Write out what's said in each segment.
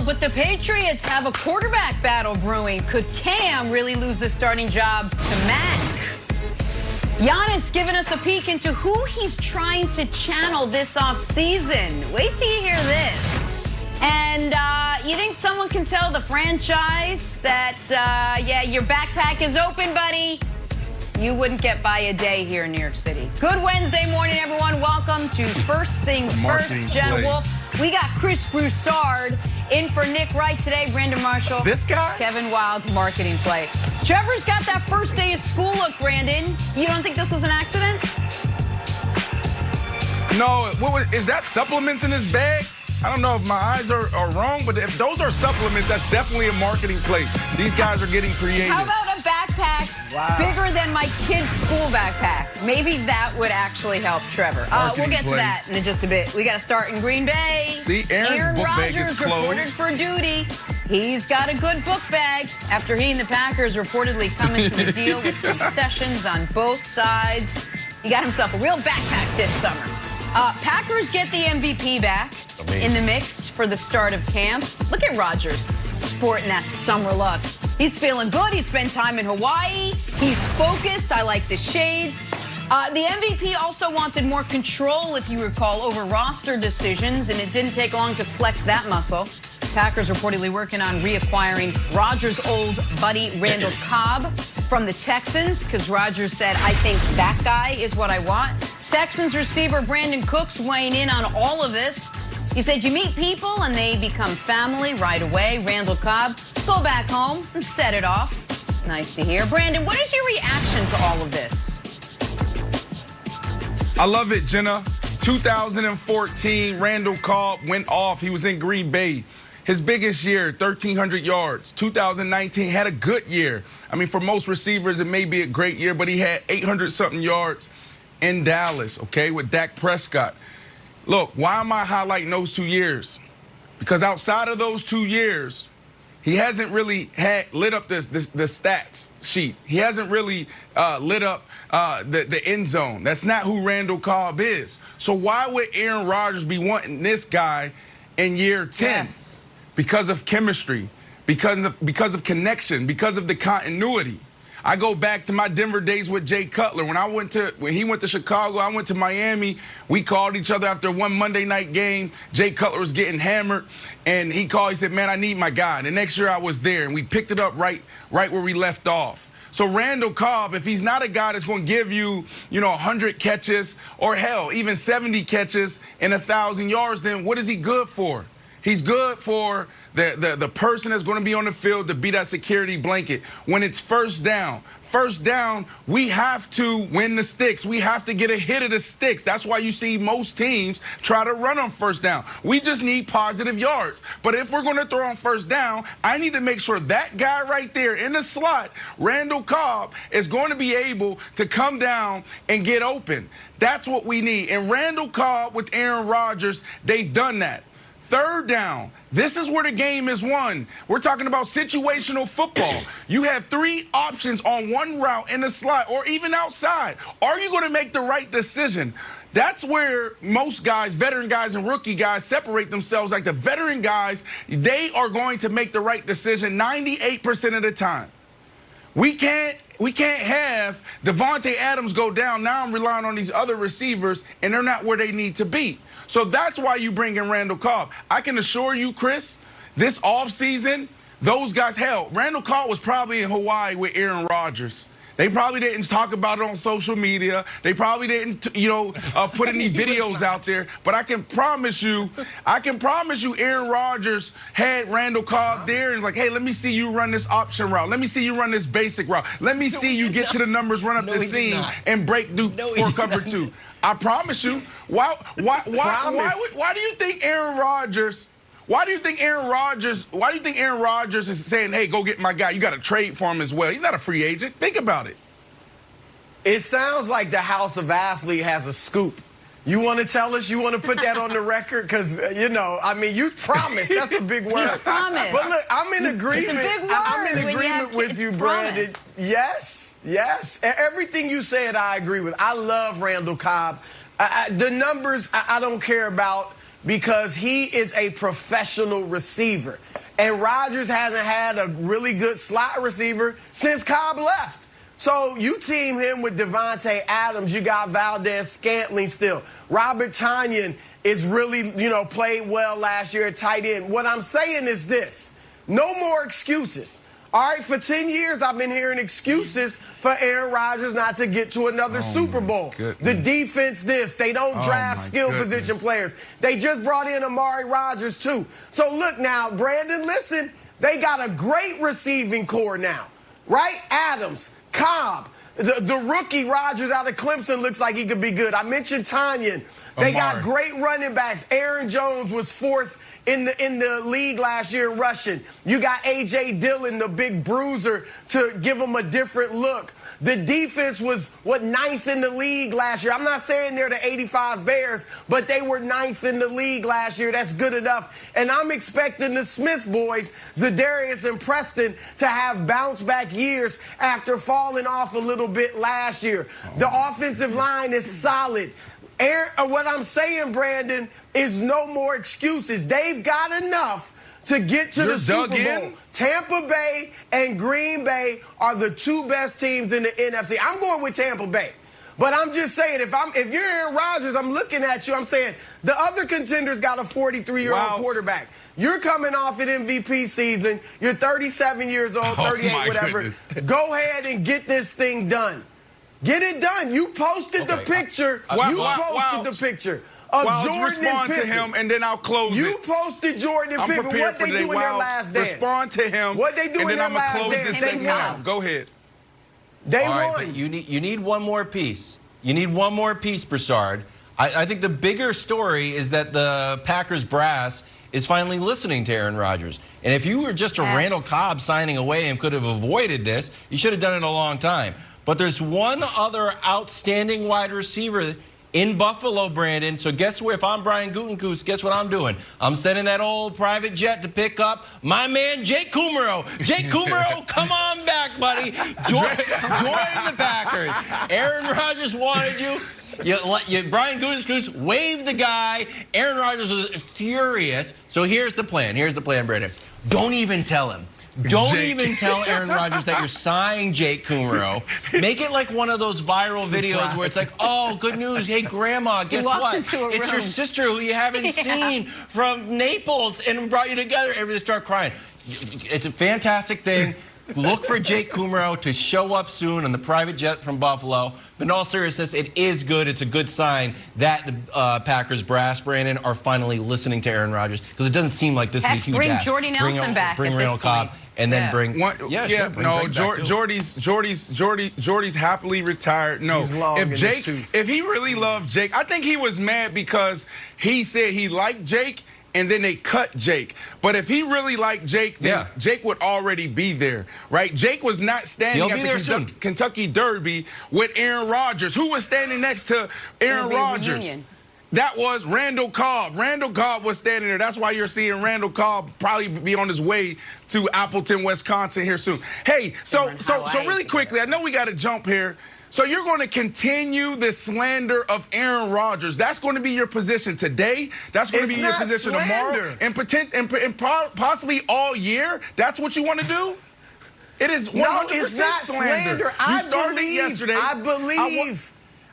but the Patriots have a quarterback battle brewing. Could Cam really lose the starting job to Mac? Giannis giving us a peek into who he's trying to channel this offseason. Wait till you hear this. And you think someone can tell the franchise that, yeah, your backpack is open, buddy? You wouldn't get by a day here in New York City. Good Wednesday morning, everyone. Welcome to First Things First. Jenna Wolf. We got Chris Broussard in for Nick Wright today. Brandon Marshall. This guy? Kevin Wild's marketing play. Trevor's got that first day of school look, Brandon. You don't think this was an accident? No. Is that supplements in his bag? I don't know if my eyes are wrong, but if those are supplements, that's definitely a marketing play. These guys are getting creative. How about a backpack bigger than my kid's school backpack? Maybe that would actually help Trevor. We'll get to that in just a bit. We got to start in Green Bay. See, Aaron Rodgers reported for duty. He's got a good book bag after he and the Packers reportedly coming to a deal with concessions on both sides. He got himself a real backpack this summer. Packers get the MVP back. Amazing. In the mix for the start of camp. Look at Rodgers sporting that summer look. He's feeling good. He spent time in Hawaii. He's focused. I like the shades. The MVP also wanted more control, if you recall, over roster decisions, and it didn't take long to flex that muscle. Packers reportedly working on reacquiring Rodgers' old buddy Randall Cobb from the Texans, because Rodgers said, I think that guy is what I want. Texans receiver Brandon Cooks weighing in on all of this. He said you meet people and they become family right away. Randall Cobb, go back home and set it off. Nice to hear. Brandon, what is your reaction to all of this? I love it, Jenna. 2014, Randall Cobb went off. He was in Green Bay. His biggest year, 1,300 yards. 2019 had a good year. I mean, for most receivers, it may be a great year, but he had 800-something yards in Dallas, okay, with Dak Prescott. Look, why am I highlighting those 2 years? Because outside of those 2 years, he hasn't really lit up the stats sheet. He hasn't really lit up the end zone. That's not who Randall Cobb is. So why would Aaron Rodgers be wanting this guy in year 10? Yes. Because of chemistry, because of connection, because of the continuity. I go back to my Denver days with Jay Cutler. When he went to Chicago, I went to Miami. We called each other after one Monday night game. Jay Cutler was getting hammered, and he said, man, I need my guy. The next year I was there, and we picked it up right where we left off. So Randall Cobb, if he's not a guy that's going to give you, 100 catches or, hell, even 70 catches and 1,000 yards, then what is he good for? He's good for the person that's going to be on the field to be that security blanket. When it's first down, we have to win the sticks. We have to get a hit of the sticks. That's why you see most teams try to run on first down. We just need positive yards. But if we're going to throw on first down, I need to make sure that guy right there in the slot, Randall Cobb, is going to be able to come down and get open. That's what we need. And Randall Cobb with Aaron Rodgers, they've done that. Third down, this is where the game is won. We're talking about situational football. You have 3 options on one route in the slot or even outside. Are you going to make the right decision? That's where most guys, veteran guys and rookie guys, separate themselves. Like the veteran guys, they are going to make the right decision 98% of the time. We can't have Devontae Adams go down. Now I'm relying on these other receivers, and they're not where they need to be. So that's why you bring in Randall Cobb. I can assure you, Chris, this offseason, those guys, hell, Randall Cobb was probably in Hawaii with Aaron Rodgers. They probably didn't talk about it on social media. They probably didn't, put any videos out there. But I can promise you, Aaron Rodgers had Randall Cobb there and was like, hey, let me see you run this option route. Let me see you run this basic route. Let me see you get to the numbers, run up the seam, and break through for cover 2. I promise you. Why do you think Aaron Rodgers? Why do you think Aaron Rodgers is saying, hey, go get my guy? You got to trade for him as well. He's not a free agent. Think about it. It sounds like the House of Athlete has a scoop. You want to tell us? You want to put that on the record? Because, you promised. That's a big word. You promised. But look, I'm in agreement. It's a big word. I'm in agreement with you, Brandon. Yes. Everything you said, I agree with. I love Randall Cobb. The numbers, I don't care about because he is a professional receiver. And Rodgers hasn't had a really good slot receiver since Cobb left. So you team him with Devontae Adams. You got Valdez-Scantling still. Robert Tonyan is really, played well last year at tight end. What I'm saying is this. No more excuses. All right, for 10 years, I've been hearing excuses for Aaron Rodgers not to get to another Super Bowl. The defense this. They don't draft skill position players. They just brought in Amari Rodgers, too. So, look now, Brandon, listen. They got a great receiving core now, right? Adams, Cobb. The rookie Rodgers out of Clemson looks like he could be good. I mentioned Tonyan. They got great running backs. Aaron Jones was fourth in the league last year rushing. You got A.J. Dillon, the big bruiser, to give them a different look. The defense was, ninth in the league last year. I'm not saying they're the 85 Bears, but they were ninth in the league last year. That's good enough. And I'm expecting the Smith boys, Zadarius and Preston, to have bounce-back years after falling off a little bit last year. The offensive line is solid. What I'm saying, Brandon, is no more excuses. They've got enough to get to the Super Bowl. Tampa Bay and Green Bay are the two best teams in the NFC. I'm going with Tampa Bay. But I'm just saying, if you're Aaron Rodgers, I'm looking at you, I'm saying, the other contenders got a 43-year-old quarterback. You're coming off an MVP season. You're 37 years old, 38, whatever. Goodness. Go ahead and get this thing done. Get it done. You posted the picture. You posted the picture. Jordan respond to him, and then I'll close You posted Jordan and Pippen. What they do in their last dance? Respond to him. What they do in their last dance? And then I'm going to close this segment out. Go ahead. They won. Right, but you need one more piece. You need one more piece, Broussard. I think the bigger story is that the Packers brass is finally listening to Aaron Rodgers. And if you were just a Randall Cobb signing away and could have avoided this, you should have done it a long time. But there's one other outstanding wide receiver in Buffalo, Brandon. So guess what? If I'm Brian Gutekunst, guess what I'm doing? I'm sending that old private jet to pick up my man, Jake Kumerow. Jake Kumerow, come on back, buddy. Join the Packers. Aaron Rodgers wanted you. Brian Gutekunst waved the guy. Aaron Rodgers was furious. So here's the plan. Here's the plan, Brandon. Don't even tell him. Don't even tell Aaron Rodgers that you're signing Jake Kumerow. Make it like one of those viral videos where it's like, oh, good news. Hey, Grandma, guess what? It's your sister who you haven't seen from Naples and brought you together. Everybody start crying. It's a fantastic thing. Look for Jake Kumerow to show up soon on the private jet from Buffalo. But in all seriousness, it is good. It's a good sign that the Packers brass, Brandon, are finally listening to Aaron Rodgers, because it doesn't seem like this is a huge bring ask. Jordy Nelson back bring at Randall this Cobb, point. and then bring Jordy's happily retired. No, if he really loved Jake, I think he was mad because he said he liked Jake, and then they cut Jake. But if he really liked Jake, then Jake would already be there, right? Jake was not standing at the Kentucky Derby with Aaron Rodgers. Who was standing next to Aaron Rodgers? That was Randall Cobb. Randall Cobb was standing there. That's why you're seeing Randall Cobb probably be on his way to Appleton, Wisconsin here soon. Hey, so really quickly, I know we got to jump here. So you're going to continue the slander of Aaron Rodgers. That's going to be your position today. That's going to be your position tomorrow, and possibly all year. That's what you want to do? It is 100% slander. You started it yesterday.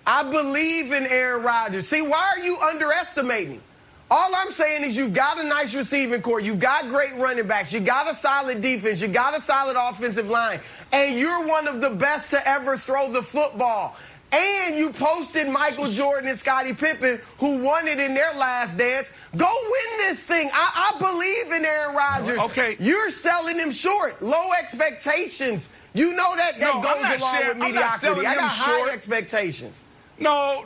I believe in Aaron Rodgers. See, why are you underestimating? All I'm saying is you've got a nice receiving core. You've got great running backs. You got a solid defense. You got a solid offensive line. And you're one of the best to ever throw the football. And you posted Michael Jordan and Scottie Pippen, who won it in their last dance. Go win this thing. I believe in Aaron Rodgers. Okay. You're selling him short. Low expectations. You know that goes along with mediocrity. I got high expectations. No,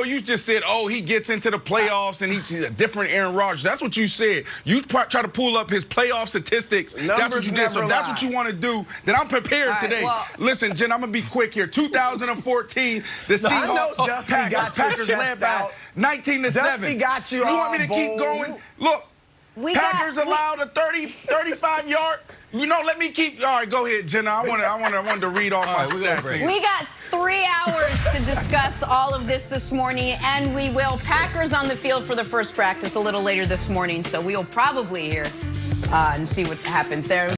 you just said, oh, he gets into the playoffs and he's a different Aaron Rodgers. That's what you said. You try to pull up his playoff statistics. That's what you did. So that's what you want to do. Then I'm prepared today. Well, listen, Jen, I'm going to be quick here. 2014, the Seahawks Packers led by 19-7. Dusty got you want me to keep going? Look. Packers allowed a 35-yard. You know, let me keep. All right, go ahead, Jenna. I wanted to read off my stats. We got 3 hours to discuss all of this morning, and we will. Packers on the field for the first practice a little later this morning, so we'll probably hear and see what happens there.